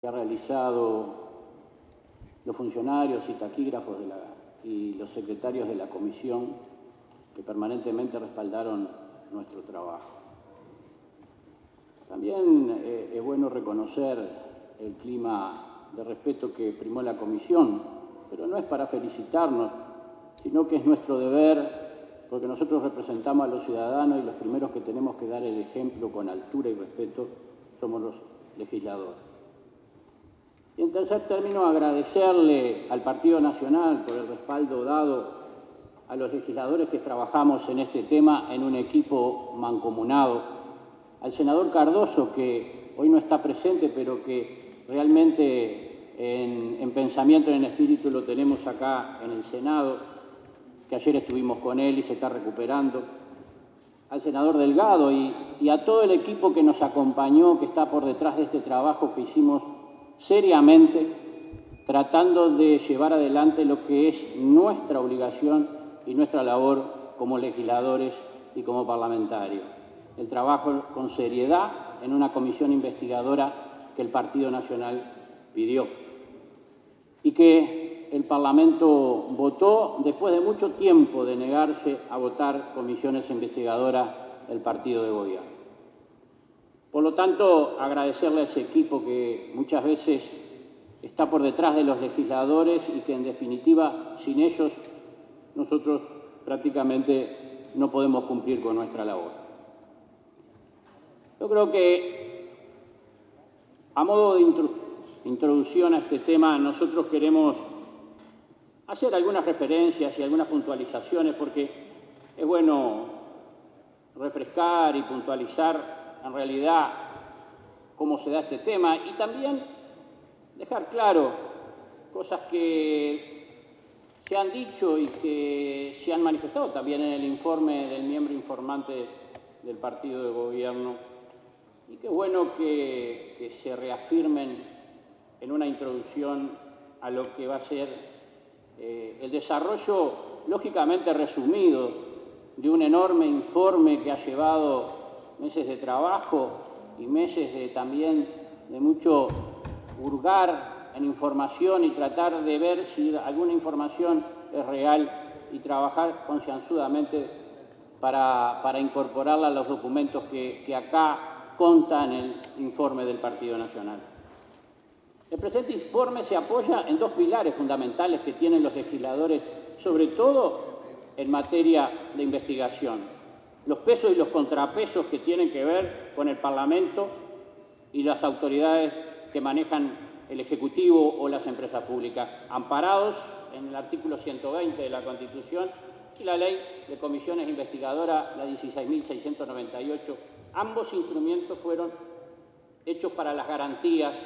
que ha realizado los funcionarios y taquígrafos y los secretarios de la comisión que permanentemente respaldaron nuestro trabajo. También es bueno reconocer el clima de respeto que primó la comisión, pero no es para felicitarnos, sino que es nuestro deber, porque nosotros representamos a los ciudadanos y los primeros que tenemos que dar el ejemplo con altura y respeto somos los legisladores. Y en tercer término, agradecerle al Partido Nacional por el respaldo dado a los legisladores que trabajamos en este tema en un equipo mancomunado, al senador Cardoso, que hoy no está presente, pero que realmente en pensamiento y en espíritu lo tenemos acá en el Senado, que ayer estuvimos con él y se está recuperando, al senador Delgado y a todo el equipo que nos acompañó, que está por detrás de este trabajo que hicimos seriamente, tratando de llevar adelante lo que es nuestra obligación y nuestra labor como legisladores y como parlamentarios. El trabajo con seriedad en una comisión investigadora que el Partido Nacional pidió y que el Parlamento votó después de mucho tiempo de negarse a votar comisiones investigadoras del partido de gobierno. Por lo tanto, agradecerle a ese equipo que muchas veces está por detrás de los legisladores y que, en definitiva, sin ellos, nosotros prácticamente no podemos cumplir con nuestra labor. Yo creo que, a modo de introducción a este tema, nosotros queremos hacer algunas referencias y algunas puntualizaciones, porque es bueno refrescar y puntualizar en realidad cómo se da este tema y también dejar claro cosas que se han dicho y que se han manifestado también en el informe del miembro informante del partido de gobierno, y qué bueno que se reafirmen en una introducción a lo que va a ser el desarrollo lógicamente resumido de un enorme informe que ha llevado meses de trabajo y meses también de mucho hurgar en información y tratar de ver si alguna información es real y trabajar concienzudamente para incorporarla a los documentos que acá constan en el informe del Partido Nacional. El presente informe se apoya en dos pilares fundamentales que tienen los legisladores, sobre todo en materia de investigación: los pesos y los contrapesos que tienen que ver con el Parlamento y las autoridades que manejan el Ejecutivo o las empresas públicas, amparados en el artículo 120 de la Constitución y la Ley de Comisiones Investigadoras, la 16.698. Ambos instrumentos fueron hechos para las garantías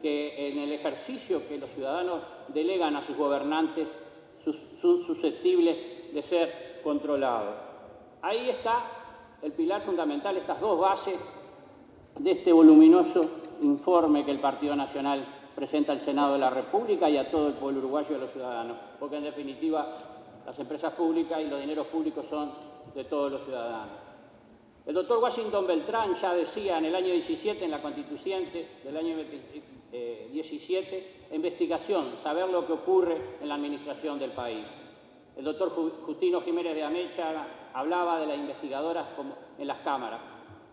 que en el ejercicio que los ciudadanos delegan a sus gobernantes son susceptibles de ser controlados. Ahí está el pilar fundamental, estas dos bases de este voluminoso informe que el Partido Nacional presenta al Senado de la República y a todo el pueblo uruguayo y a los ciudadanos, porque en definitiva las empresas públicas y los dineros públicos son de todos los ciudadanos. El doctor Washington Beltrán ya decía en el año 17, en la Constituyente del año 17, investigación, saber lo que ocurre en la administración del país. El doctor Justino Jiménez de Amecha hablaba de las investigadoras en las cámaras.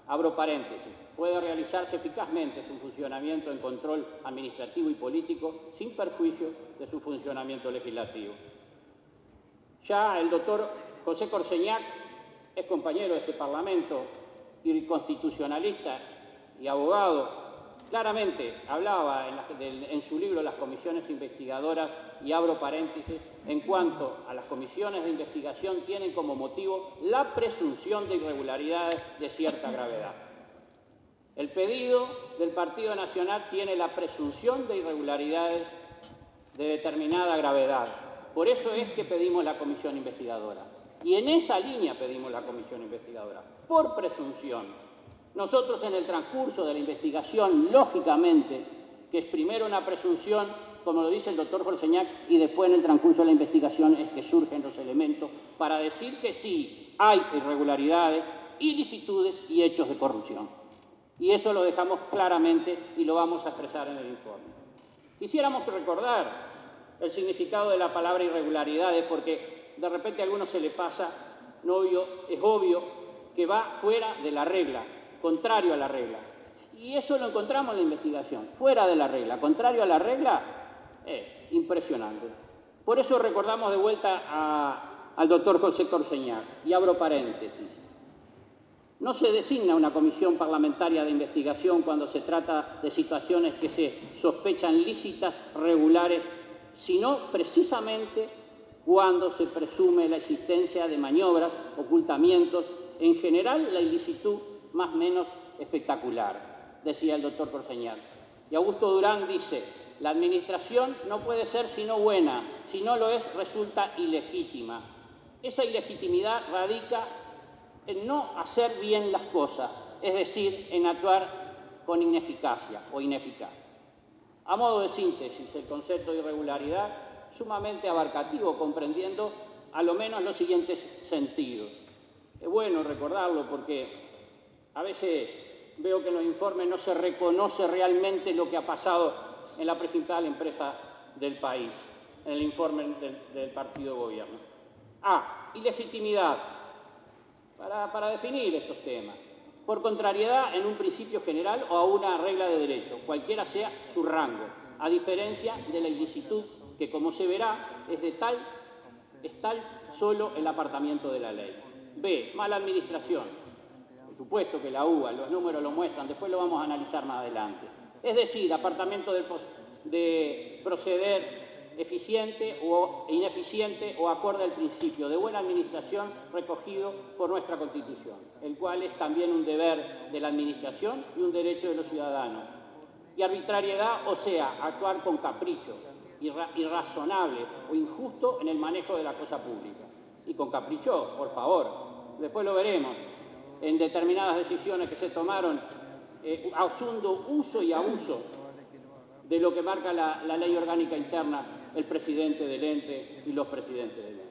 Abro paréntesis. Puede realizarse eficazmente su funcionamiento en control administrativo y político sin perjuicio de su funcionamiento legislativo. Ya el doctor José Corseñac es compañero de este Parlamento y constitucionalista y abogado. Claramente hablaba en su libro Las comisiones investigadoras, y abro paréntesis, en cuanto a las comisiones de investigación tienen como motivo la presunción de irregularidades de cierta gravedad. El pedido del Partido Nacional tiene la presunción de irregularidades de determinada gravedad. Por eso es que pedimos la comisión investigadora. Y en esa línea pedimos la comisión investigadora, por presunción. Nosotros en el transcurso de la investigación, lógicamente, que es primero una presunción, como lo dice el doctor Corseñac, y después en el transcurso de la investigación es que surgen los elementos para decir que sí, hay irregularidades, ilicitudes y hechos de corrupción. Y eso lo dejamos claramente y lo vamos a expresar en el informe. Quisiéramos recordar el significado de la palabra irregularidades, porque de repente a algunos se le pasa, es obvio que va fuera de la regla, contrario a la regla. Y eso lo encontramos en la investigación, fuera de la regla, contrario a la regla, impresionante. Por eso recordamos de vuelta al doctor José Corseñar, y abro paréntesis. No se designa una comisión parlamentaria de investigación cuando se trata de situaciones que se sospechan lícitas, regulares, sino precisamente cuando se presume la existencia de maniobras, ocultamientos, en general la ilicitud más o menos espectacular, decía el doctor Corseñar. Y Augusto Durán dice, la administración no puede ser sino buena, si no lo es resulta ilegítima. Esa ilegitimidad radica en no hacer bien las cosas, es decir, en actuar con ineficacia o ineficaz. A modo de síntesis, el concepto de irregularidad sumamente abarcativo, comprendiendo a lo menos los siguientes sentidos. Es bueno recordarlo porque a veces veo que en los informes no se reconoce realmente lo que ha pasado en la principal empresa del país, en el informe del partido de gobierno. Ilegitimidad. Para definir estos temas, por contrariedad en un principio general o a una regla de derecho, cualquiera sea su rango, a diferencia de la ilicitud, que como se verá es tal solo el apartamiento de la ley. B, mala administración. Por supuesto que la UBA, los números lo muestran, después lo vamos a analizar más adelante. Es decir, apartamento de proceder eficiente o ineficiente o acorde al principio de buena administración recogido por nuestra Constitución, el cual es también un deber de la administración y un derecho de los ciudadanos. Y arbitrariedad, o sea, actuar con capricho, irrazonable o injusto en el manejo de la cosa pública. Y con capricho, por favor, después lo veremos, en determinadas decisiones que se tomaron, haciendo uso y abuso de lo que marca la ley orgánica interna, el presidente del ente y los presidentes del ente.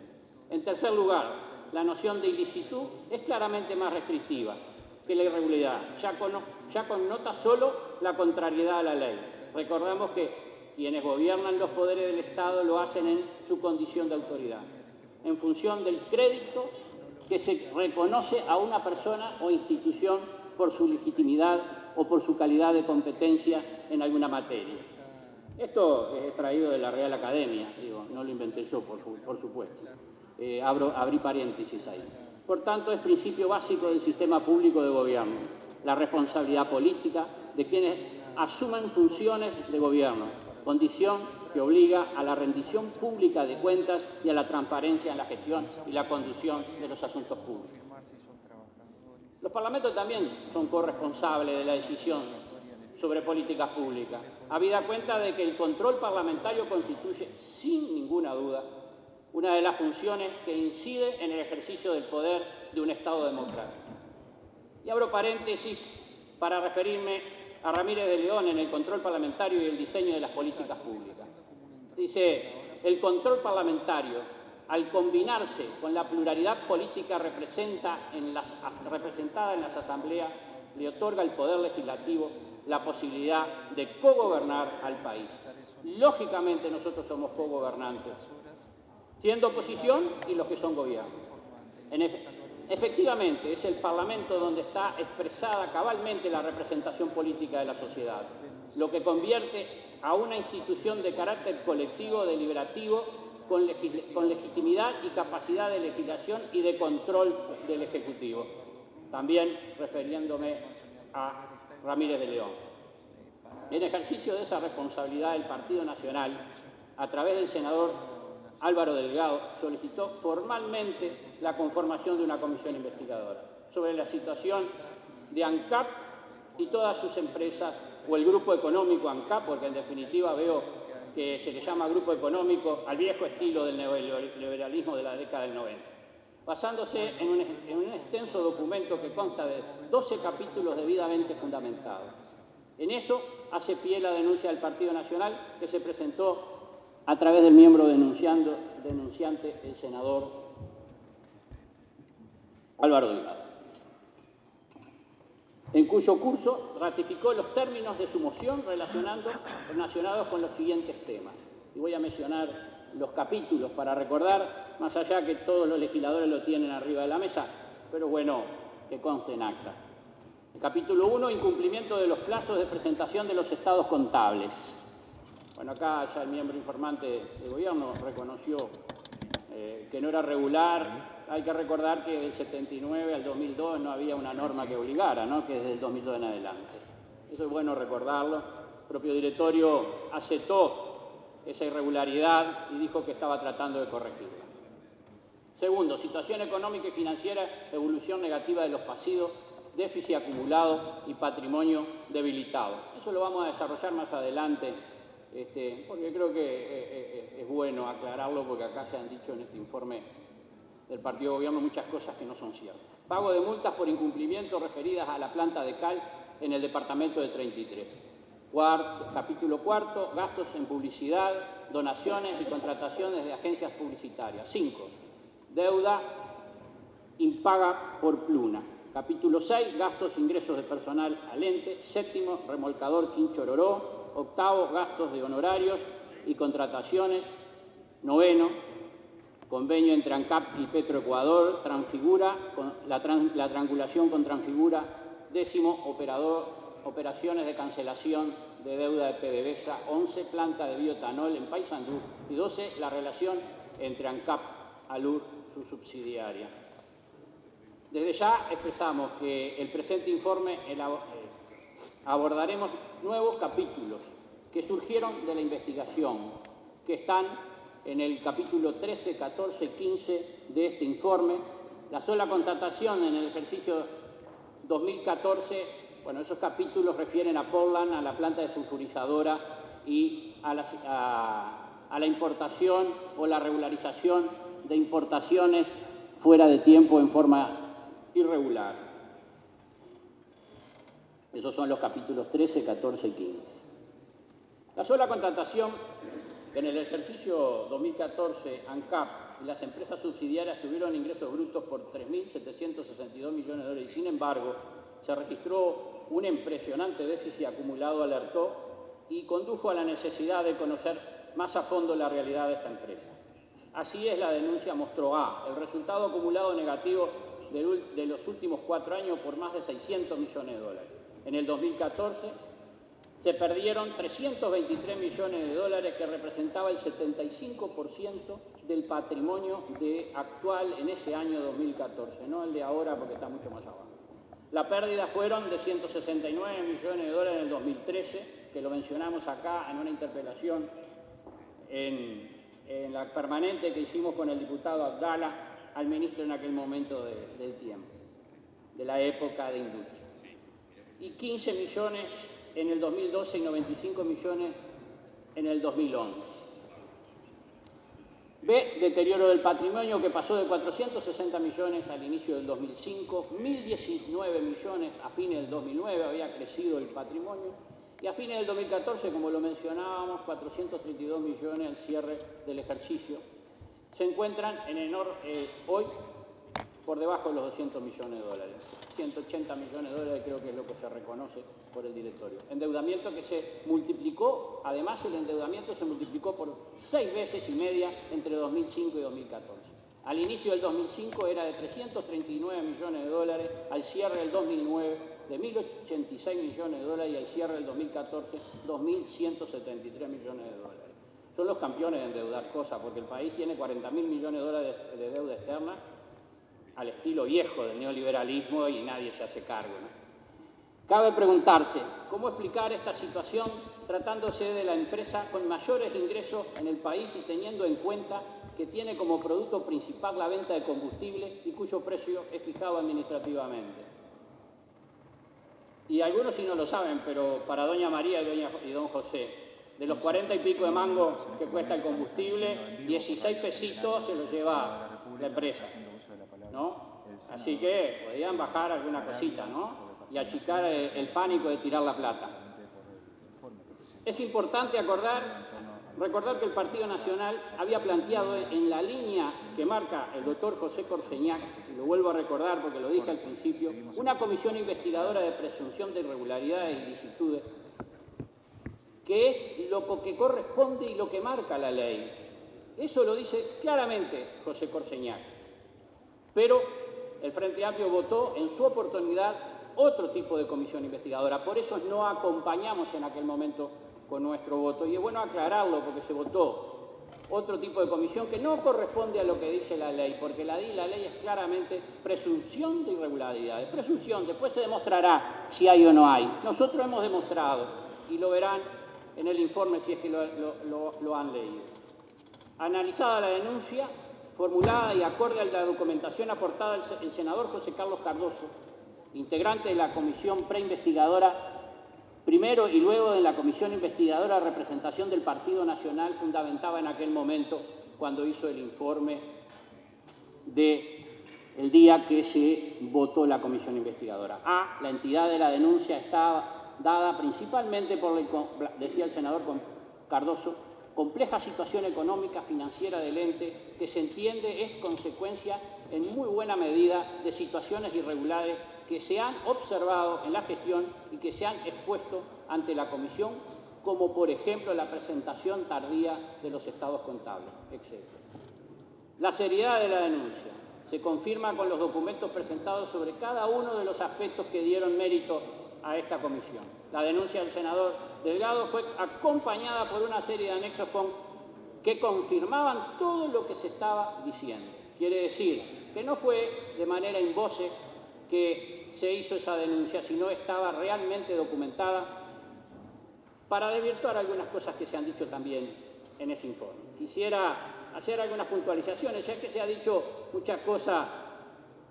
En tercer lugar, la noción de ilicitud es claramente más restrictiva que la irregularidad, ya connota solo la contrariedad a la ley. Recordamos que quienes gobiernan los poderes del Estado lo hacen en su condición de autoridad, en función del crédito que se reconoce a una persona o institución por su legitimidad o por su calidad de competencia en alguna materia. Esto es traído de la Real Academia, no lo inventé yo, por supuesto. Abrí paréntesis ahí. Por tanto, es principio básico del sistema público de gobierno, la responsabilidad política de quienes asumen funciones de gobierno, condición que obliga a la rendición pública de cuentas y a la transparencia en la gestión y la conducción de los asuntos públicos. Los parlamentos también son corresponsables de la decisión sobre políticas públicas, habida cuenta de que el control parlamentario constituye, sin ninguna duda, una de las funciones que incide en el ejercicio del poder de un Estado democrático. Y abro paréntesis para referirme a Ramírez de León en el control parlamentario y el diseño de las políticas públicas. Dice, el control parlamentario, al combinarse con la pluralidad política representada en las asambleas, le otorga al Poder Legislativo la posibilidad de cogobernar al país. Lógicamente nosotros somos cogobernantes, siendo oposición y los que son gobierno. Efectivamente, es el Parlamento donde está expresada cabalmente la representación política de la sociedad, lo que convierte a una institución de carácter colectivo, deliberativo, con legitimidad y capacidad de legislación y de control del Ejecutivo. También refiriéndome a Ramírez de León. En ejercicio de esa responsabilidad, el Partido Nacional, a través del senador Álvaro Delgado, solicitó formalmente la conformación de una comisión investigadora sobre la situación de ANCAP y todas sus empresas, o el grupo económico ANCAP, porque en definitiva veo que se le llama grupo económico al viejo estilo del neoliberalismo de la década del 90. Basándose en un extenso documento que consta de 12 capítulos debidamente fundamentados. En eso hace pie la denuncia del Partido Nacional, que se presentó a través del miembro denunciante, el senador Álvaro Delgado. en cuyo curso ratificó los términos de su moción relacionados con los siguientes temas. Y voy a mencionar los capítulos para recordar, más allá que todos los legisladores lo tienen arriba de la mesa, pero bueno, que conste en acta. El capítulo 1, incumplimiento de los plazos de presentación de los estados contables. Bueno, acá ya el miembro informante del gobierno reconoció que no era regular. Hay que recordar que del 79 al 2002 no había una norma que obligara, ¿no?, que desde el 2002 en adelante. Eso es bueno recordarlo. El propio directorio aceptó esa irregularidad y dijo que estaba tratando de corregirla. Segundo, situación económica y financiera, evolución negativa de los pasivos, déficit acumulado y patrimonio debilitado. Eso lo vamos a desarrollar más adelante, porque creo que es bueno aclararlo, porque acá se han dicho en este informe del partido de gobierno muchas cosas que no son ciertas. Pago de multas por incumplimiento referidas a la planta de cal en el departamento de 33. Capítulo cuarto, gastos en publicidad, donaciones y contrataciones de agencias publicitarias. 5. Deuda impaga por pluna. Capítulo 6, gastos e ingresos de personal al ente. 7, remolcador Quinchororó. 8, gastos de honorarios y contrataciones. 9, convenio entre ANCAP y Petroecuador. Transfigura, la triangulación con Transfigura. 10, operaciones de cancelación de deuda de PDVSA. 11, planta de bioetanol en Paysandú. Y 12, la relación entre ANCAP, ALUR, su subsidiaria. Desde ya expresamos que el presente informe abordaremos nuevos capítulos que surgieron de la investigación, que están en el capítulo 13, 14, 15 de este informe. La sola contratación en el ejercicio 2014, bueno, esos capítulos refieren a Portland, a la planta desulfurizadora y a la importación o la regularización de importaciones fuera de tiempo en forma irregular. Esos son los capítulos 13, 14 y 15. La sola contratación en el ejercicio 2014, ANCAP y las empresas subsidiarias tuvieron ingresos brutos por 3.762 millones de dólares y, sin embargo, se registró un impresionante déficit acumulado, alertó y condujo a la necesidad de conocer más a fondo la realidad de esta empresa. Así es, la denuncia mostró el resultado acumulado negativo de los últimos 4 años por más de 600 millones de dólares. En el 2014 se perdieron 323 millones de dólares, que representaba el 75% del patrimonio actual en ese año 2014, no el de ahora porque está mucho más abajo. La pérdida fueron de 169 millones de dólares en el 2013, que lo mencionamos acá en una interpelación en la permanente que hicimos con el diputado Abdala al ministro en aquel momento del tiempo, de la época de industria. Y 15 millones en el 2012 y 95 millones en el 2011. B, deterioro del patrimonio, que pasó de 460 millones al inicio del 2005, 1.019 millones a fines del 2009, había crecido el patrimonio, y a fines del 2014, como lo mencionábamos, 432 millones al cierre del ejercicio. Se encuentran hoy por debajo de los 200 millones de dólares. 180 millones de dólares creo que es lo que se reconoce por el directorio. Endeudamiento que se multiplicó, además el endeudamiento se multiplicó por 6 veces y media entre 2005 y 2014. Al inicio del 2005 era de 339 millones de dólares, al cierre del 2009 de 1.086 millones de dólares y al cierre del 2014 2.173 millones de dólares. Son los campeones de endeudar cosas, porque el país tiene 40.000 millones de dólares de deuda externa al estilo viejo del neoliberalismo y nadie se hace cargo, ¿no? Cabe preguntarse, ¿cómo explicar esta situación tratándose de la empresa con mayores ingresos en el país y teniendo en cuenta que tiene como producto principal la venta de combustible y cuyo precio es fijado administrativamente? Y algunos sí no lo saben, pero para doña María y don José, de los 40 y pico de mangos que cuesta el combustible, 16 pesitos se los lleva la empresa, ¿no? Así que podrían bajar alguna cosita, ¿no? Y achicar el pánico de tirar la plata. Es importante acordar recordar que el Partido Nacional había planteado en la línea que marca el doctor José Corseñac, y lo vuelvo a recordar porque lo dije al principio, una comisión investigadora de presunción de irregularidades e ilicitudes, que es lo que corresponde y lo que marca la ley. Eso lo dice claramente José Corseñac. Pero el Frente Amplio votó en su oportunidad otro tipo de comisión investigadora. Por eso no acompañamos en aquel momento con nuestro voto. Y es bueno aclararlo porque se votó otro tipo de comisión que no corresponde a lo que dice la ley, porque la ley es claramente presunción de irregularidades. Presunción, después se demostrará si hay o no hay. Nosotros hemos demostrado, y lo verán en el informe si es que lo han leído. Analizada la denuncia, formulada y acorde a la documentación aportada el senador José Carlos Cardoso, integrante de la comisión preinvestigadora, primero y luego de la comisión investigadora de representación del Partido Nacional, fundamentaba en aquel momento cuando hizo el informe del día que se votó la comisión investigadora. La entidad de la denuncia está dada principalmente por, decía el senador Cardoso, compleja situación económica financiera del ente que se entiende es consecuencia en muy buena medida de situaciones irregulares que se han observado en la gestión y que se han expuesto ante la comisión, como por ejemplo la presentación tardía de los estados contables, etc. La seriedad de la denuncia se confirma con los documentos presentados sobre cada uno de los aspectos que dieron mérito a esta comisión. La denuncia del senador Delgado fue acompañada por una serie de anexos que confirmaban todo lo que se estaba diciendo. Quiere decir que no fue de manera in voce que se hizo esa denuncia, sino estaba realmente documentada para desvirtuar algunas cosas que se han dicho también en ese informe. Quisiera hacer algunas puntualizaciones, ya que se ha dicho muchas cosas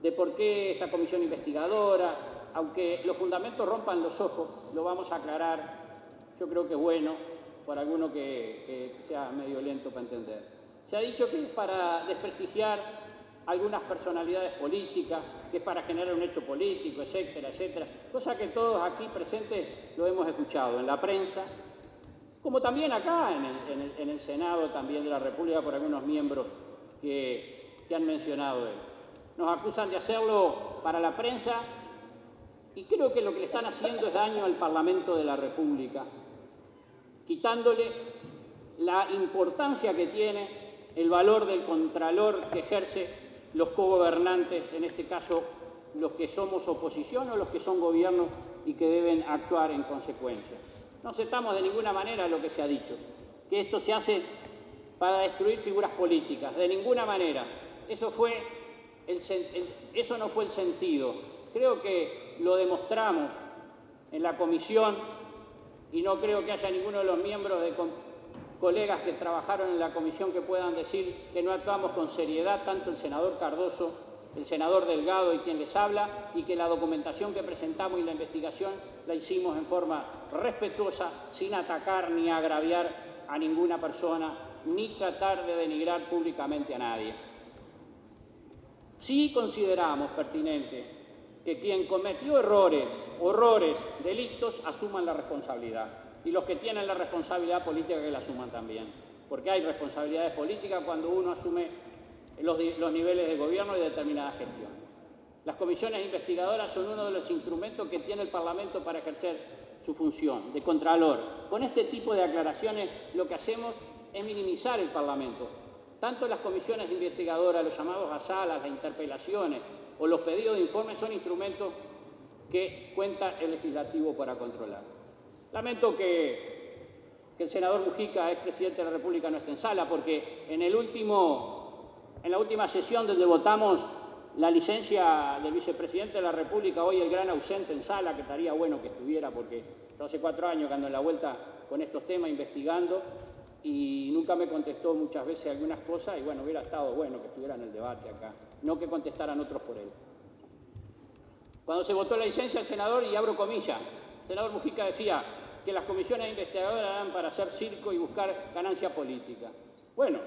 de por qué esta comisión investigadora, aunque los fundamentos rompan los ojos, lo vamos a aclarar, yo creo que es bueno, por alguno que sea medio lento para entender. Se ha dicho que es para desprestigiar algunas personalidades políticas, que es para generar un hecho político, etcétera, etcétera, cosa que todos aquí presentes lo hemos escuchado en la prensa, como también acá en el Senado también de la República por algunos miembros que han mencionado él. Nos acusan de hacerlo para la prensa y creo que lo que le están haciendo es daño al Parlamento de la República, quitándole la importancia que tiene el valor del contralor que ejerce los cogobernantes, en este caso los que somos oposición o los que son gobierno y que deben actuar en consecuencia. No aceptamos de ninguna manera lo que se ha dicho, que esto se hace para destruir figuras políticas, de ninguna manera. Eso no fue el sentido. Creo que lo demostramos en la comisión y no creo que haya ninguno de los miembros de colegas que trabajaron en la comisión que puedan decir que no actuamos con seriedad, tanto el senador Cardoso, el senador Delgado y quien les habla, y que la documentación que presentamos y la investigación la hicimos en forma respetuosa, sin atacar ni agraviar a ninguna persona, ni tratar de denigrar públicamente a nadie. Sí consideramos pertinente que quien cometió errores, delitos, asuman la responsabilidad. Y los que tienen la responsabilidad política que la asuman también. Porque hay responsabilidades políticas cuando uno asume los niveles de gobierno y determinada gestión. Las comisiones investigadoras son uno de los instrumentos que tiene el Parlamento para ejercer su función de contralor. Con este tipo de aclaraciones lo que hacemos es minimizar el Parlamento. Tanto las comisiones investigadoras, los llamados a salas, las interpelaciones o los pedidos de informes son instrumentos que cuenta el legislativo para controlar. Lamento que el senador Mujica, expresidente de la República, no esté en sala, porque en la última sesión donde votamos la licencia del vicepresidente de la República, hoy el gran ausente en sala, que estaría bueno que estuviera, porque hace 4 años que ando en la vuelta con estos temas investigando y nunca me contestó muchas veces algunas cosas, y bueno, hubiera estado bueno que estuviera en el debate acá, no que contestaran otros por él. Cuando se votó la licencia, el senador, y abro comillas, el senador Mujica decía que las comisiones investigadoras eran para hacer circo y buscar ganancia política. Bueno,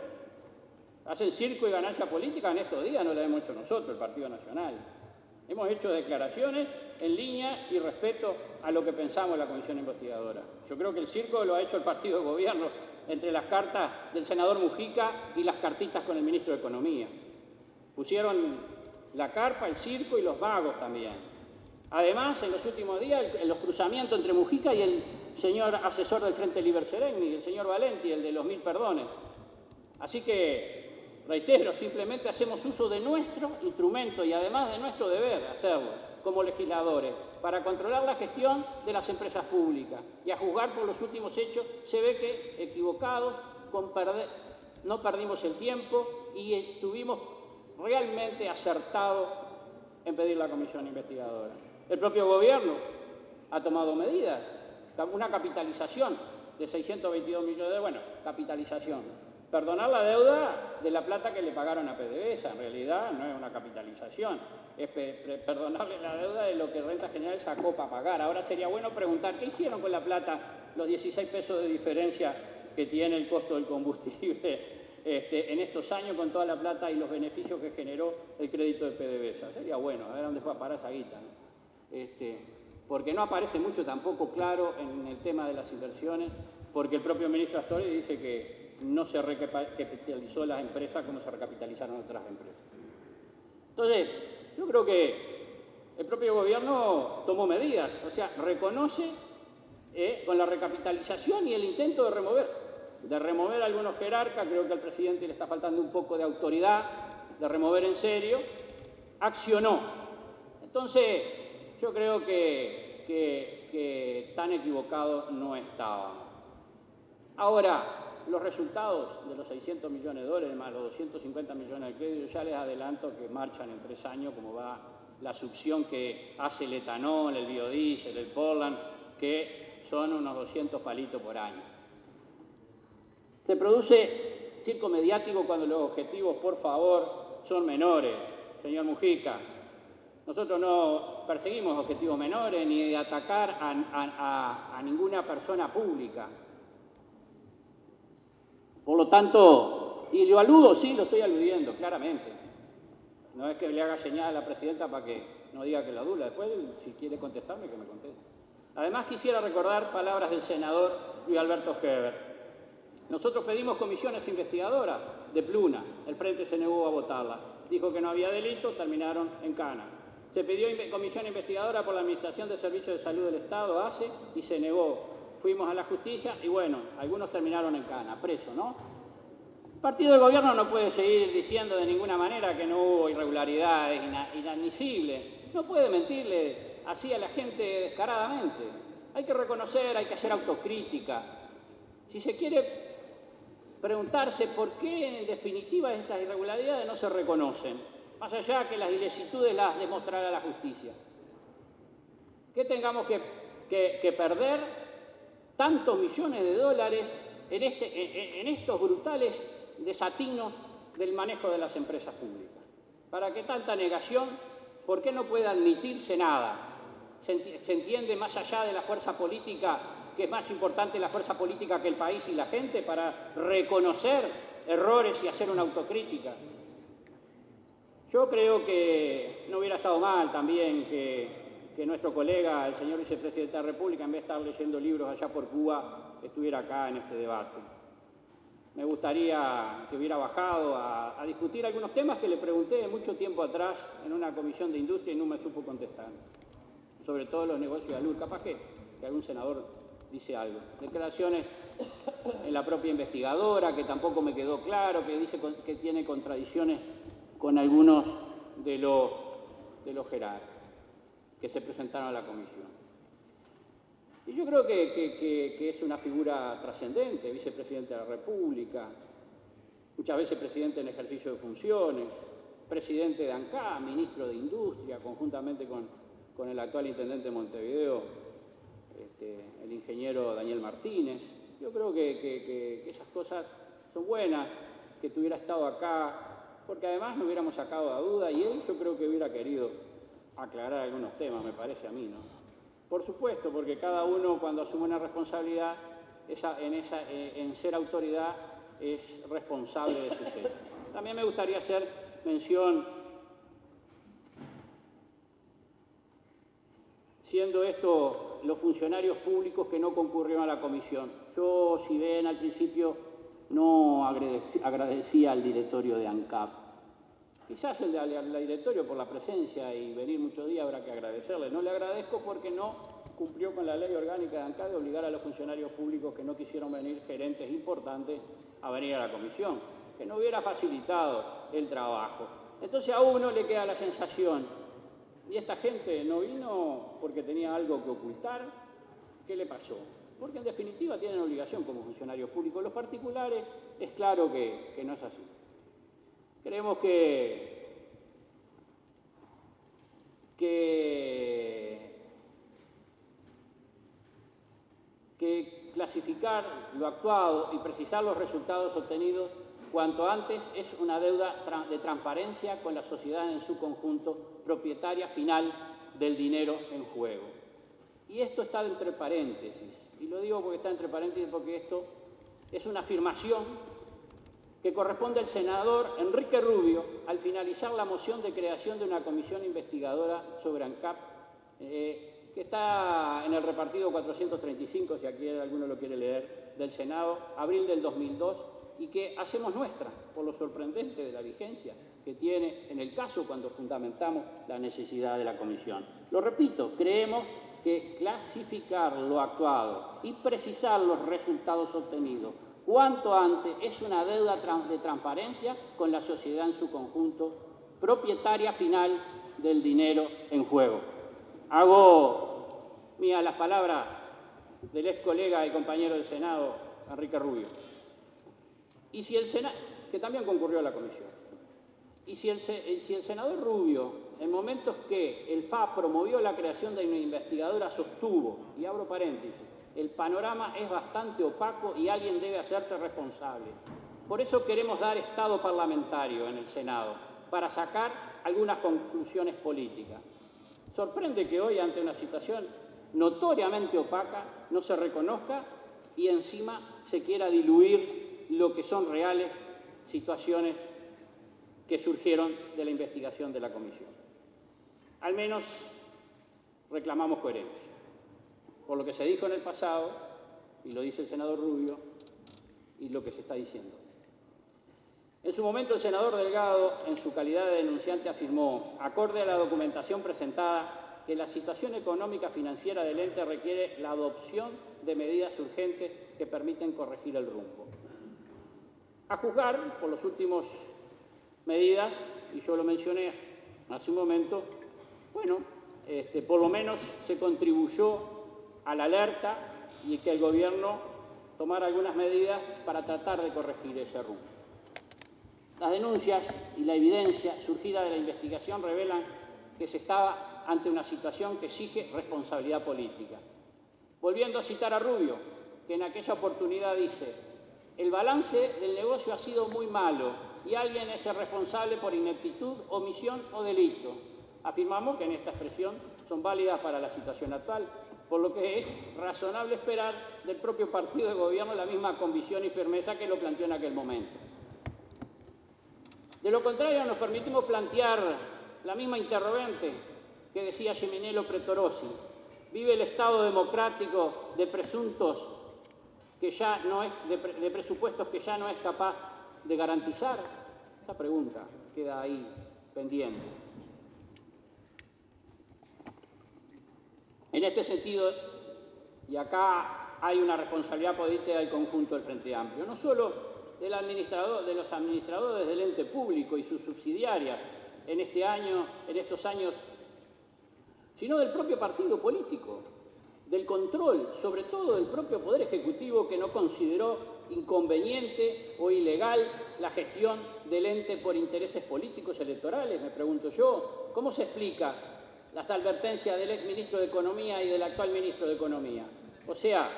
hacen circo y ganancia política en estos días, no la hemos hecho nosotros, el Partido Nacional. Hemos hecho declaraciones en línea y respeto a lo que pensamos la comisión investigadora. Yo creo que el circo lo ha hecho el partido de gobierno entre las cartas del senador Mujica y las cartitas con el ministro de Economía. Pusieron la carpa, el circo y los vagos también. Además, en los últimos días, en los cruzamientos entre Mujica y el señor asesor del Frente Liber Seregni, el señor Valenti, el de los 1000 perdones. Así que, reitero, simplemente hacemos uso de nuestro instrumento y además de nuestro deber hacerlo como legisladores para controlar la gestión de las empresas públicas. Y a juzgar por los últimos hechos, se ve que equivocados, no perdimos el tiempo y estuvimos realmente acertados en pedir la comisión investigadora. El propio gobierno ha tomado medidas, una capitalización de 622 millones de capitalización. Perdonar la deuda de la plata que le pagaron a PDVSA, en realidad no es una capitalización, es perdonarle la deuda de lo que Renta General sacó para pagar. Ahora sería bueno preguntar, ¿qué hicieron con la plata, los 16 pesos de diferencia que tiene el costo del combustible en estos años con toda la plata y los beneficios que generó el crédito de PDVSA? Sería bueno, a ver dónde fue a parar esa guita, ¿no? Porque no aparece mucho tampoco claro en el tema de las inversiones, porque el propio ministro Astori dice que no se recapitalizó las empresas como se recapitalizaron otras empresas. Entonces, yo creo que el propio gobierno tomó medidas, o sea, reconoce con la recapitalización y el intento de remover a algunos jerarcas. Creo que al presidente le está faltando un poco de autoridad, de remover en serio, accionó. Entonces, yo creo que tan equivocado no estábamos. Ahora, los resultados de los 600 millones de dólares más los 250 millones de créditos, ya les adelanto que marchan en 3 años, como va la succión que hace el etanol, el biodiesel, el Portland, que son unos 200 palitos por año. Se produce circo mediático cuando los objetivos, por favor, son menores, señor Mujica. Nosotros no perseguimos objetivos menores ni de atacar a ninguna persona pública. Por lo tanto, y lo aludo, sí, lo estoy aludiendo, claramente. No es que le haga señal a la presidenta para que no diga que la adula. Después, si quiere contestarme, que me conteste. Además, quisiera recordar palabras del senador Luis Alberto Heber. Nosotros pedimos comisiones investigadoras de Pluna. El Frente se negó a votarla. Dijo que no había delito, terminaron en cana. Se pidió comisión investigadora por la Administración de Servicios de Salud del Estado, ACE, y se negó. Fuimos a la justicia y bueno, algunos terminaron en cana, presos, ¿no? El partido de gobierno no puede seguir diciendo de ninguna manera que no hubo irregularidades inadmisibles. No puede mentirle así a la gente descaradamente. Hay que reconocer, hay que hacer autocrítica. Si se quiere preguntarse por qué en definitiva estas irregularidades no se reconocen, más allá que las ilicitudes las demostrará la justicia. ¿Qué tengamos que perder tantos millones de dólares en estos brutales desatinos del manejo de las empresas públicas? ¿Para qué tanta negación? ¿Por qué no puede admitirse nada? ¿Se entiende más allá de la fuerza política, que es más importante la fuerza política que el país y la gente, para reconocer errores y hacer una autocrítica? Yo creo que no hubiera estado mal también que nuestro colega, el señor vicepresidente de la República, en vez de estar leyendo libros allá por Cuba, estuviera acá en este debate. Me gustaría que hubiera bajado a discutir algunos temas que le pregunté mucho tiempo atrás en una comisión de industria y no me supo contestar. Sobre todo los negocios de la luz. Capaz que algún senador dice algo. Declaraciones en la propia investigadora, que tampoco me quedó claro, que dice que tiene contradicciones con algunos de los jerarcas que se presentaron a la comisión. Y yo creo que es una figura trascendente, vicepresidente de la República, muchas veces presidente en ejercicio de funciones, presidente de ANCA, ministro de Industria, conjuntamente con el actual intendente de Montevideo, el ingeniero Daniel Martínez. Yo creo que esas cosas son buenas, que tuviera estado acá, porque además nos hubiéramos sacado la duda y él yo creo que hubiera querido aclarar algunos temas, me parece a mí, ¿no? Por supuesto, porque cada uno cuando asume una responsabilidad, en ser autoridad, es responsable de sus hechos. También me gustaría hacer mención siendo estos los funcionarios públicos que no concurrieron a la comisión. Yo, si ven, al principio no agradecía al directorio de ANCAP. Quizás al directorio por la presencia y venir muchos días habrá que agradecerle. No le agradezco porque no cumplió con la ley orgánica de ANCAP de obligar a los funcionarios públicos que no quisieron venir, gerentes importantes, a venir a la comisión, que no hubiera facilitado el trabajo. Entonces a uno le queda la sensación, ¿y esta gente no vino porque tenía algo que ocultar? ¿Qué le pasó? Porque en definitiva tienen obligación como funcionarios públicos. Los particulares es claro que no es así. Creemos que clasificar lo actuado y precisar los resultados obtenidos cuanto antes es una deuda de transparencia con la sociedad en su conjunto, propietaria final del dinero en juego. Y esto está entre paréntesis, y lo digo porque está entre paréntesis porque esto es una afirmación que corresponde al senador Enrique Rubio al finalizar la moción de creación de una comisión investigadora sobre ANCAP, que está en el repartido 435, si aquí alguno lo quiere leer, del Senado, abril del 2002, y que hacemos nuestra por lo sorprendente de la vigencia que tiene en el caso cuando fundamentamos la necesidad de la comisión. Lo repito, creemos que clasificar lo actuado y precisar los resultados obtenidos cuanto antes es una deuda de transparencia con la sociedad en su conjunto, propietaria final del dinero en juego. Hago mía las palabras del ex colega y compañero del Senado, Enrique Rubio. Y si el Senado, que también concurrió a la comisión, y si el senador Rubio, en momentos que el FA promovió la creación de una investigadora, sostuvo, y abro paréntesis, el panorama es bastante opaco y alguien debe hacerse responsable. Por eso queremos dar estado parlamentario en el Senado, para sacar algunas conclusiones políticas. Sorprende que hoy, ante una situación notoriamente opaca, no se reconozca y encima se quiera diluir lo que son reales situaciones que surgieron de la investigación de la comisión. Al menos reclamamos coherencia. Por lo que se dijo en el pasado, y lo dice el senador Rubio, y lo que se está diciendo. En su momento el senador Delgado, en su calidad de denunciante, afirmó, acorde a la documentación presentada, que la situación económica financiera del ente requiere la adopción de medidas urgentes que permiten corregir el rumbo. A juzgar por las últimas medidas, y yo lo mencioné hace un momento, bueno, por lo menos se contribuyó a la alerta y que el gobierno tomara algunas medidas para tratar de corregir ese rumbo. Las denuncias y la evidencia surgida de la investigación revelan que se estaba ante una situación que exige responsabilidad política. Volviendo a citar a Rubio, que en aquella oportunidad dice, el balance del negocio ha sido muy malo y alguien es el responsable por ineptitud, omisión o delito. Afirmamos que en esta expresión son válidas para la situación actual, por lo que es razonable esperar del propio partido de gobierno la misma convicción y firmeza que lo planteó en aquel momento. De lo contrario, nos permitimos plantear la misma interrogante que decía Geminello Pretorossi. ¿Vive el Estado democrático de presuntos que ya no es, de presupuestos que ya no es capaz de garantizar? Esa pregunta queda ahí pendiente. En este sentido, y acá hay una responsabilidad política del conjunto del Frente Amplio, no solo de los administradores del ente público y sus subsidiarias en estos años, sino del propio partido político, del control, sobre todo del propio Poder Ejecutivo, que no consideró inconveniente o ilegal la gestión del ente por intereses políticos electorales, me pregunto yo. ¿Cómo se explica las advertencias del ex ministro de Economía y del actual ministro de Economía? O sea,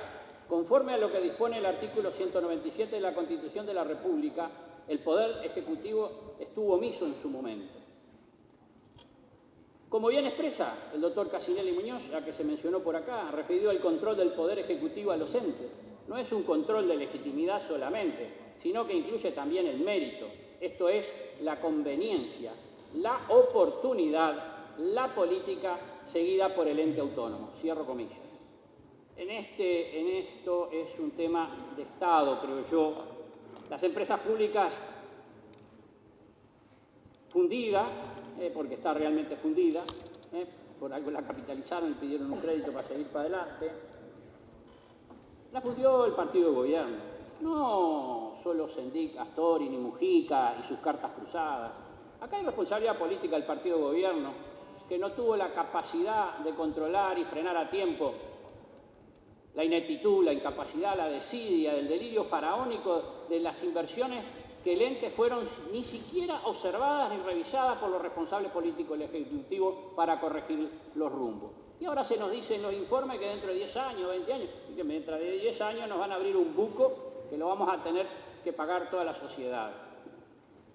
conforme a lo que dispone el artículo 197 de la Constitución de la República, el Poder Ejecutivo estuvo omiso en su momento. Como bien expresa el doctor Casinelli Muñoz, ya que se mencionó por acá, referido al control del Poder Ejecutivo a los entes, no es un control de legitimidad solamente, sino que incluye también el mérito, esto es, la conveniencia, la oportunidad, la política seguida por el ente autónomo. Cierro comillas. En esto es un tema de Estado, creo yo. Las empresas públicas fundida, porque está realmente fundida, por algo la capitalizaron y pidieron un crédito para seguir para adelante, la fundió el partido de gobierno, no solo Sendic, Astori ni Mujica y sus cartas cruzadas. Acá hay responsabilidad política del partido de gobierno, que no tuvo la capacidad de controlar y frenar a tiempo la ineptitud, la incapacidad, la desidia, el delirio faraónico de las inversiones que el ente fueron ni siquiera observadas ni revisadas por los responsables políticos del Ejecutivo para corregir los rumbos. Y ahora se nos dice en los informes que dentro de 10 años, 20 años, y que dentro de 10 años nos van a abrir un buco que lo vamos a tener que pagar toda la sociedad.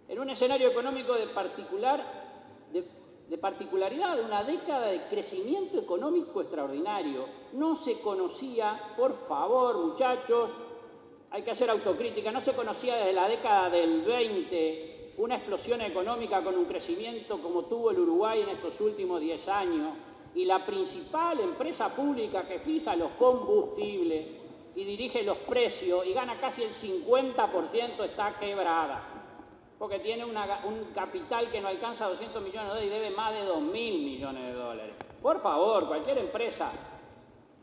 En un escenario económico de particularidad, de una década de crecimiento económico extraordinario. No se conocía, por favor, muchachos, hay que hacer autocrítica, no se conocía desde la década del 20 una explosión económica con un crecimiento como tuvo el Uruguay en estos últimos 10 años, y la principal empresa pública que fija los combustibles y dirige los precios y gana casi el 50% está quebrada, porque tiene un capital que no alcanza 200 millones de dólares y debe más de 2.000 millones de dólares. Por favor, cualquier empresa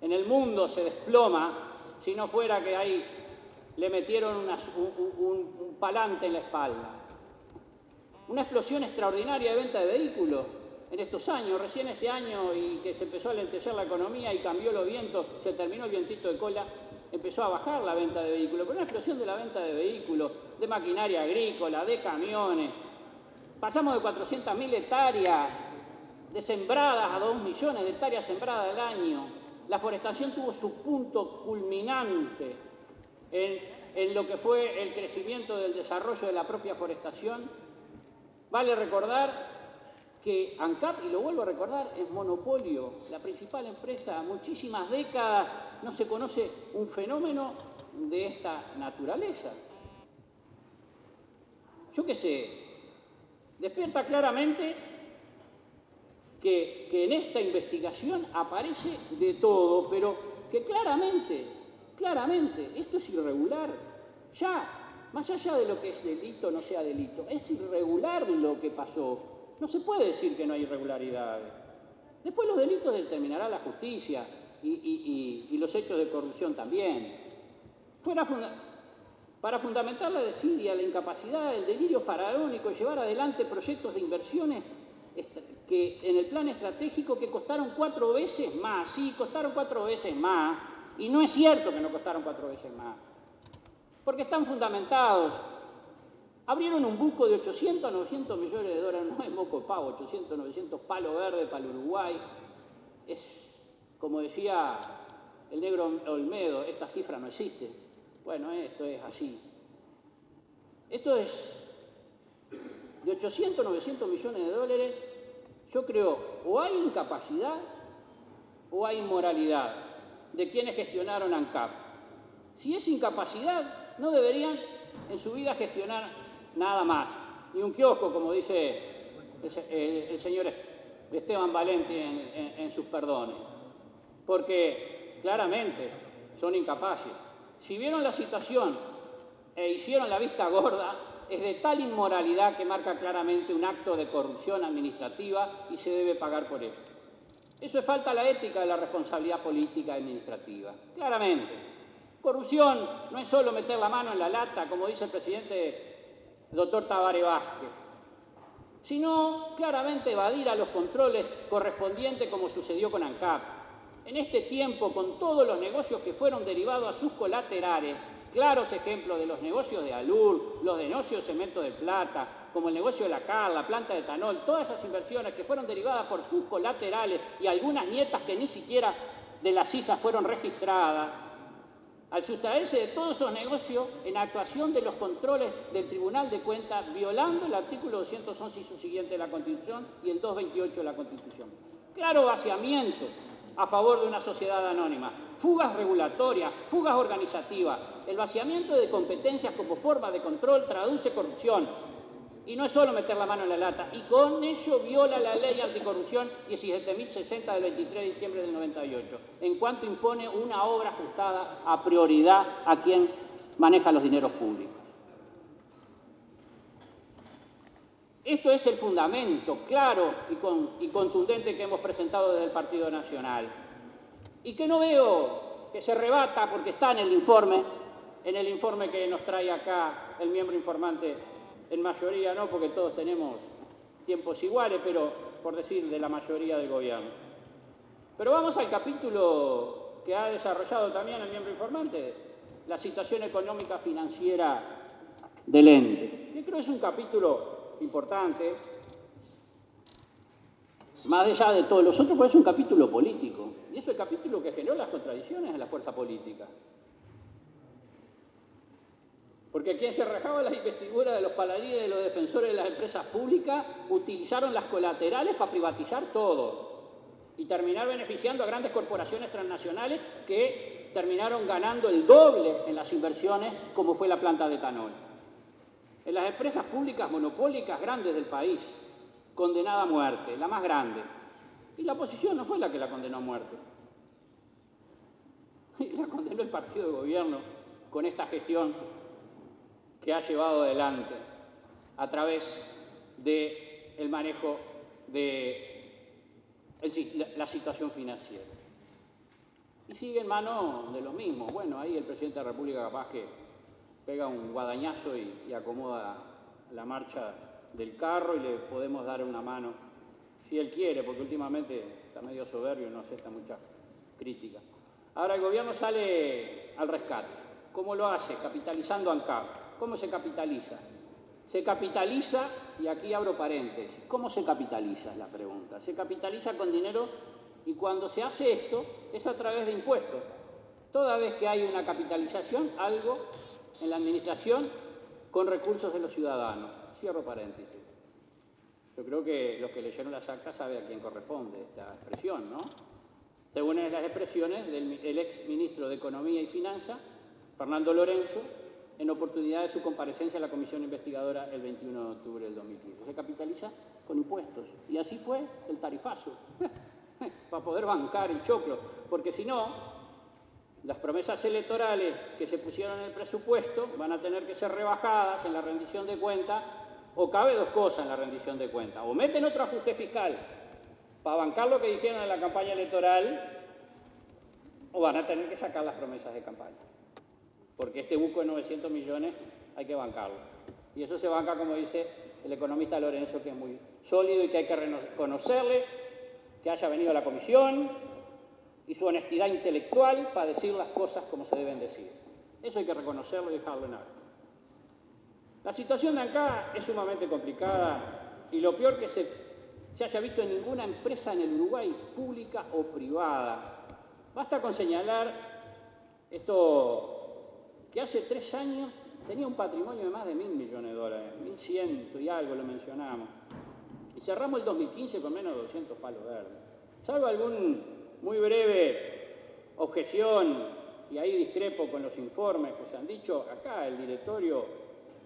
en el mundo se desploma si no fuera que ahí le metieron un palante en la espalda. Una explosión extraordinaria de venta de vehículos en estos años, recién este año, y que se empezó a alentecer la economía y cambió los vientos, se terminó el vientito de cola, empezó a bajar la venta de vehículos, pero una explosión de la venta de vehículos, de maquinaria agrícola, de camiones. Pasamos de 400.000 hectáreas de sembradas a 2 millones de hectáreas sembradas al año. La forestación tuvo su punto culminante en lo que fue el crecimiento del desarrollo de la propia forestación. Vale recordar que ANCAP, y lo vuelvo a recordar, es monopolio, la principal empresa, muchísimas décadas no se conoce un fenómeno de esta naturaleza. Yo qué sé, despierta claramente que en esta investigación aparece de todo, pero que claramente, esto es irregular. Ya, más allá de lo que es delito o no sea delito, es irregular lo que pasó. No se puede decir que no hay irregularidades. Después los delitos determinará la justicia y los hechos de corrupción también. Para fundamentar la desidia, la incapacidad, el delirio faraónico de llevar adelante proyectos de inversiones que en el plan estratégico que costaron 4 veces más. Sí, costaron 4 veces más. Y no es cierto que no costaron 4 veces más. Porque están fundamentados. Abrieron un buco de 800 a 900 millones de dólares, no es moco de pavo, 800, 900 palo verde para el Uruguay. Es, como decía el negro Olmedo, esta cifra no existe. Bueno, esto es así. Esto es de 800 a 900 millones de dólares, yo creo, o hay incapacidad o hay inmoralidad de quienes gestionaron ANCAP. Si es incapacidad, no deberían en su vida gestionar nada más, ni un kiosco, como dice el señor Esteban Valenti en sus perdones, porque claramente son incapaces. Si vieron la situación e hicieron la vista gorda, es de tal inmoralidad que marca claramente un acto de corrupción administrativa y se debe pagar por ello. Eso es falta a la ética de la responsabilidad política y administrativa, claramente. Corrupción no es solo meter la mano en la lata, como dice el presidente doctor Tabaré Vázquez, sino claramente evadir a los controles correspondientes como sucedió con ANCAP. En este tiempo, con todos los negocios que fueron derivados a sus colaterales, claros ejemplos de los negocios de Alur, los negocios de Cemento de Plata, como el negocio de la CAR, la planta de etanol, todas esas inversiones que fueron derivadas por sus colaterales y algunas nietas que ni siquiera de las hijas fueron registradas, al sustraerse de todos esos negocios en actuación de los controles del Tribunal de Cuentas, violando el artículo 211 y su siguiente de la Constitución y el 228 de la Constitución. Claro vaciamiento a favor de una sociedad anónima, fugas regulatorias, fugas organizativas. El vaciamiento de competencias como forma de control traduce corrupción. Y no es solo meter la mano en la lata, y con ello viola la ley anticorrupción 17.060 del 23 de diciembre del 98, en cuanto impone una obra ajustada a prioridad a quien maneja los dineros públicos. Esto es el fundamento claro y contundente que hemos presentado desde el Partido Nacional, y que no veo que se rebata porque está en el informe que nos trae acá el miembro informante. En mayoría no, porque todos tenemos tiempos iguales, pero por decir de la mayoría del gobierno. Pero vamos al capítulo que ha desarrollado también el miembro informante, la situación económica financiera del ente. Yo creo que es un capítulo importante, más allá de todos los otros, pues es un capítulo político. Y es el capítulo que generó las contradicciones en la fuerza política. Porque quien se rajaba las investiduras de los paladines y de los defensores de las empresas públicas utilizaron las colaterales para privatizar todo y terminar beneficiando a grandes corporaciones transnacionales que terminaron ganando el doble en las inversiones, como fue la planta de etanol. En las empresas públicas monopólicas grandes del país, condenada a muerte, la más grande. Y la oposición no fue la que la condenó a muerte. La condenó el partido de gobierno con esta gestión que ha llevado adelante a través del manejo de la situación financiera. Y sigue en manos de los mismos. Bueno, ahí el presidente de la República capaz que pega un guadañazo y acomoda la marcha del carro y le podemos dar una mano, si él quiere, porque últimamente está medio soberbio y no acepta muchas críticas. Ahora el gobierno sale al rescate. ¿Cómo lo hace? Capitalizando ANCAP. ¿Cómo se capitaliza? Se capitaliza, y aquí abro paréntesis, ¿cómo se capitaliza? Es la pregunta. Se capitaliza con dinero y cuando se hace esto es a través de impuestos. Toda vez que hay una capitalización, algo en la administración con recursos de los ciudadanos. Cierro paréntesis. Yo creo que los que leyeron las actas saben a quién corresponde esta expresión, ¿no? Según las expresiones del ex ministro de Economía y Finanzas, Fernando Lorenzo, en oportunidad de su comparecencia a la comisión investigadora el 21 de octubre del 2015. Se capitaliza con impuestos. Y así fue el tarifazo, para poder bancar el choclo. Porque si no, las promesas electorales que se pusieron en el presupuesto van a tener que ser rebajadas en la rendición de cuentas, o cabe dos cosas en la rendición de cuentas. O meten otro ajuste fiscal para bancar lo que dijeron en la campaña electoral, o van a tener que sacar las promesas de campaña. Porque este buco de 900 millones hay que bancarlo. Y eso se banca, como dice el economista Lorenzo, que es muy sólido y que hay que reconocerle que haya venido a la comisión y su honestidad intelectual para decir las cosas como se deben decir. Eso hay que reconocerlo y dejarlo en alto. La situación de acá es sumamente complicada y lo peor que se haya visto en ninguna empresa en el Uruguay, pública o privada. Basta con señalar esto, que hace 3 años tenía un patrimonio de más de $1.000 millones, 1.100 y algo lo mencionamos, y cerramos el 2015 con menos de 200 palos verdes. Salvo algún muy breve objeción, y ahí discrepo con los informes que se han dicho, acá el directorio,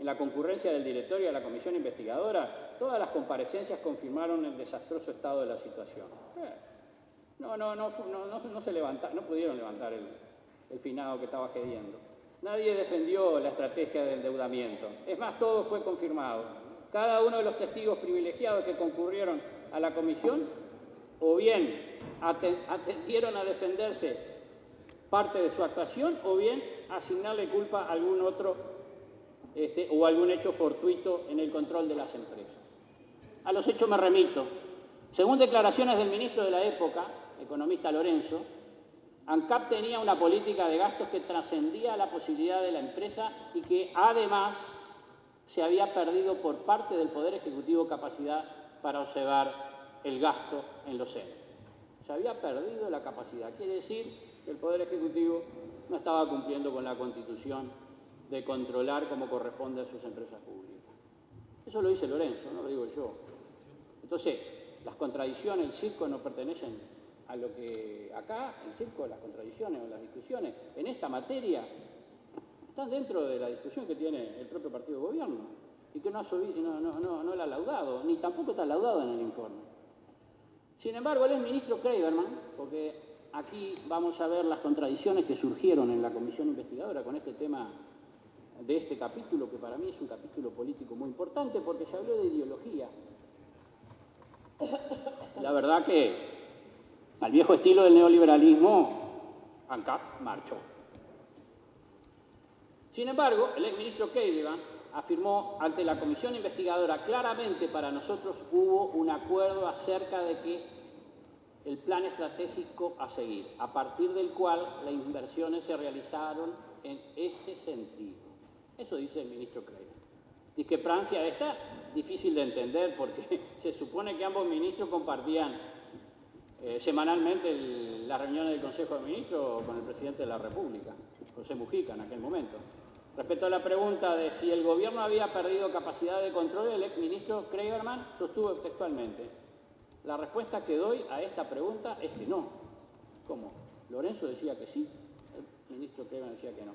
en la concurrencia del directorio de la comisión investigadora, todas las comparecencias confirmaron el desastroso estado de la situación. No pudieron levantar el finado que estaba gediendo. Nadie defendió la estrategia del endeudamiento. Es más, todo fue confirmado. Cada uno de los testigos privilegiados que concurrieron a la comisión o bien atendieron a defenderse parte de su actuación o bien asignarle culpa a algún otro o algún hecho fortuito en el control de las empresas. A los hechos me remito. Según declaraciones del ministro de la época, economista Lorenzo, ANCAP tenía una política de gastos que trascendía la posibilidad de la empresa y que además se había perdido por parte del Poder Ejecutivo capacidad para observar el gasto en los entes. Se había perdido la capacidad. Quiere decir que el Poder Ejecutivo no estaba cumpliendo con la Constitución de controlar como corresponde a sus empresas públicas. Eso lo dice Lorenzo, no lo digo yo. Entonces, las contradicciones, el circo no pertenecen a lo que acá, el circo, las contradicciones o las discusiones en esta materia están dentro de la discusión que tiene el propio partido de gobierno. y que no la ha laudado, ni tampoco está laudado en el informe. Sin embargo, el exministro Kleiberman, porque aquí vamos a ver las contradicciones que surgieron en la comisión investigadora con este tema de este capítulo, que para mí es un capítulo político muy importante porque se habló de ideología. La verdad que al viejo estilo del neoliberalismo, ANCAP marchó. Sin embargo, el exministro Kleiberman afirmó ante la comisión investigadora claramente para nosotros hubo un acuerdo acerca de que el plan estratégico a seguir, a partir del cual las inversiones se realizaron en ese sentido. Eso dice el ministro Kleiberman. Discrepancia esta difícil de entender porque se supone que ambos ministros compartían semanalmente las reuniones del Consejo de Ministros con el presidente de la República, José Mujica, en aquel momento. Respecto a la pregunta de si el gobierno había perdido capacidad de control, el exministro Kleiberman sostuvo textualmente: la respuesta que doy a esta pregunta es que no. ¿Cómo? Lorenzo decía que sí, el ministro Kleiberman decía que no.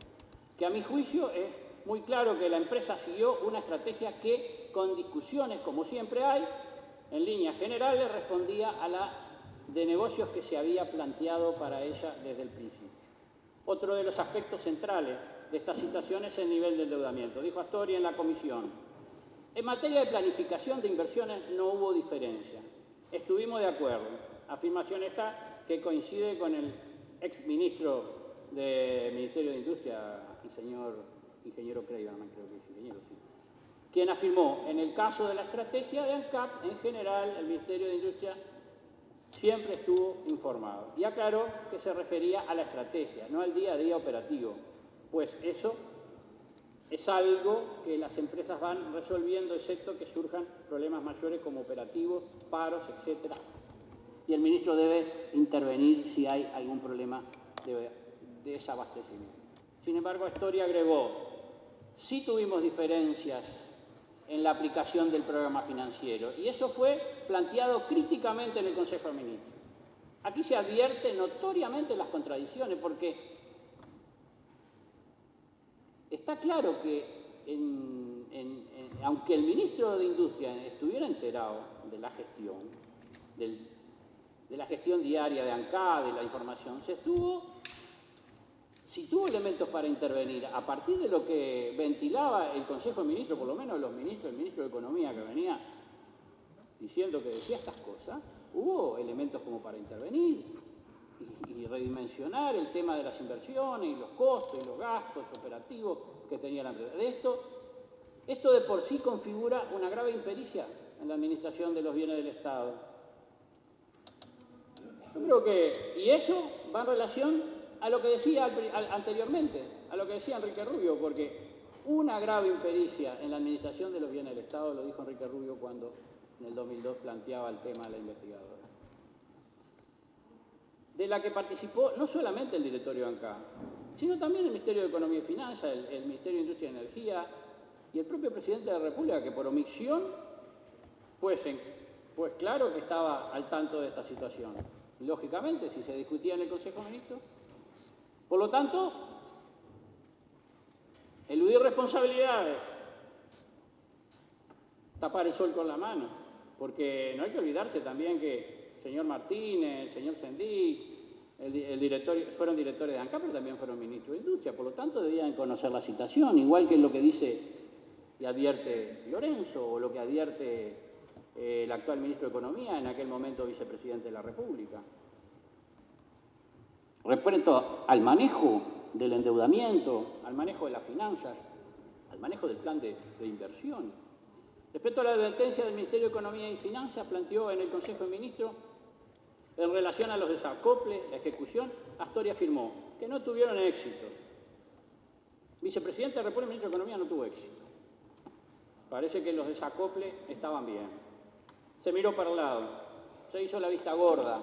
Que a mi juicio es muy claro que la empresa siguió una estrategia que, con discusiones como siempre hay, en líneas generales respondía a la de negocios que se había planteado para ella desde el principio. Otro de los aspectos centrales de esta situación es el nivel de endeudamiento. Dijo Astori en la comisión: en materia de planificación de inversiones no hubo diferencia. Estuvimos de acuerdo. Afirmación esta que coincide con el exministro del Ministerio de Industria, el señor ingeniero Kleiberman, creo que es ingeniero, sí, quien afirmó: en el caso de la estrategia de ANCAP, en general, el Ministerio de Industria siempre estuvo informado. Y aclaró que se refería a la estrategia, no al día a día operativo, pues eso es algo que las empresas van resolviendo, excepto que surjan problemas mayores como operativos, paros, etc. Y el ministro debe intervenir si hay algún problema de desabastecimiento. Sin embargo, Astori agregó: sí tuvimos diferencias en la aplicación del programa financiero, y eso fue planteado críticamente en el Consejo de Ministros. Aquí se advierte notoriamente las contradicciones, porque está claro que aunque el ministro de Industria estuviera enterado de la gestión, de la gestión diaria de ANCAP, de la información, si tuvo elementos para intervenir a partir de lo que ventilaba el Consejo de Ministros, por lo menos los ministros, el ministro de Economía que venía diciendo que decía estas cosas, hubo elementos como para intervenir y redimensionar el tema de las inversiones y los costos y los gastos operativos que tenía la empresa. Esto de por sí configura una grave impericia en la administración de los bienes del Estado. Yo creo que, y eso va en relación a lo que decía anteriormente, a lo que decía Enrique Rubio, porque una grave impericia en la administración de los bienes del Estado, lo dijo Enrique Rubio cuando en el 2002 planteaba el tema de la investigadora, de la que participó no solamente el directorio de ANCAP, sino también el Ministerio de Economía y Finanzas, el Ministerio de Industria y Energía y el propio presidente de la República, que por omisión, pues claro que estaba al tanto de esta situación. Y, lógicamente, si se discutía en el Consejo de Ministros. Por lo tanto, eludir responsabilidades, tapar el sol con la mano, porque no hay que olvidarse también que el señor Martínez, el señor Sendí, fueron directores de ANCAP, pero también fueron ministros de Industria, por lo tanto debían conocer la situación, igual que lo que dice y advierte Lorenzo, o lo que advierte el actual ministro de Economía, en aquel momento vicepresidente de la República. Respecto al manejo del endeudamiento, al manejo de las finanzas, al manejo del plan de inversión. Respecto a la advertencia del Ministerio de Economía y Finanzas, planteó en el Consejo de Ministros, en relación a los desacoples, la ejecución, Astori afirmó que no tuvieron éxito. Vicepresidente de la República y ministro de Economía no tuvo éxito. Parece que los desacoples estaban bien. Se miró para el lado, se hizo la vista gorda.